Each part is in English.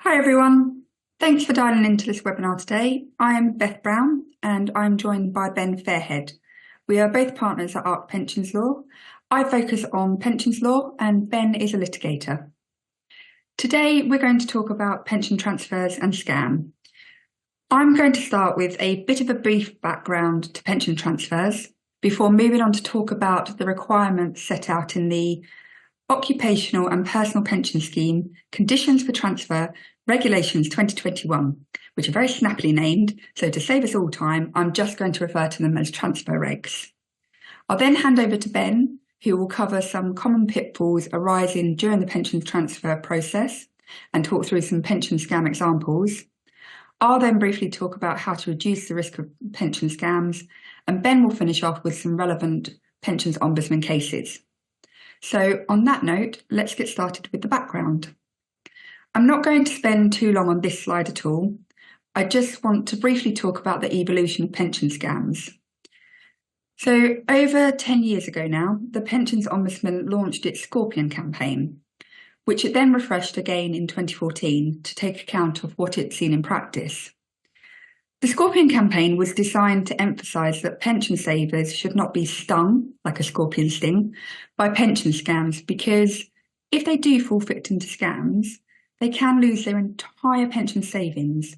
Hi everyone, thanks for dialing into this webinar today. I'm Beth Brown and I'm joined by Ben Fairhead. We are both partners at ARC Pensions Law. I focus on pensions law and Ben is a litigator. Today we're going to talk about pension transfers and scam. I'm going to start with a bit of a brief background to pension transfers before moving on to talk about the requirements set out in the Occupational and Personal Pension Scheme Conditions for Transfer Regulations 2021, which are very snappily named, so to save us all time, I'm just going to refer to them as transfer regs. I'll then hand over to Ben, who will cover some common pitfalls arising during the pension transfer process and talk through some pension scam examples. I'll then briefly talk about how to reduce the risk of pension scams, and Ben will finish off with some relevant pensions ombudsman cases. So on that note, let's get started with the background. I'm not going to spend too long on this slide at all. I just want to briefly talk about the evolution of pension scams. So over 10 years ago now, the Pensions Ombudsman launched its Scorpion campaign, which it then refreshed again in 2014 to take account of what it's seen in practice. The Scorpion campaign was designed to emphasise that pension savers should not be stung, like a scorpion sting, by pension scams, because if they do fall victim to scams, they can lose their entire pension savings,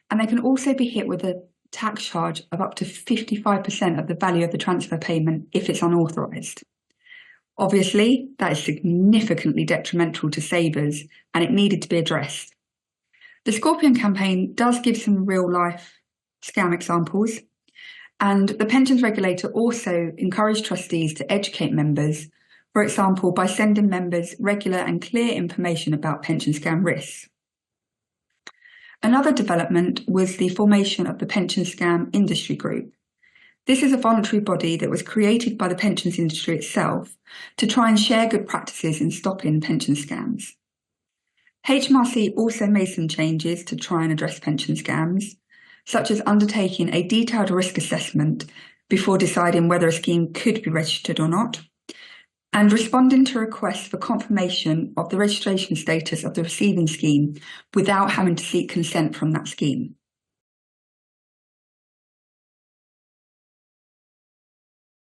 and they can also be hit with a tax charge of up to 55% of the value of the transfer payment if it's unauthorised. Obviously, that is significantly detrimental to savers, and it needed to be addressed. The Scorpion campaign does give some real-life scam examples, and the pensions regulator also encouraged trustees to educate members, for example, by sending members regular and clear information about pension scam risks. Another development was the formation of the Pension Scam Industry Group. This is a voluntary body that was created by the pensions industry itself to try and share good practices in stopping pension scams. HMRC also made some changes to try and address pension scams, such as undertaking a detailed risk assessment before deciding whether a scheme could be registered or not, and responding to requests for confirmation of the registration status of the receiving scheme without having to seek consent from that scheme.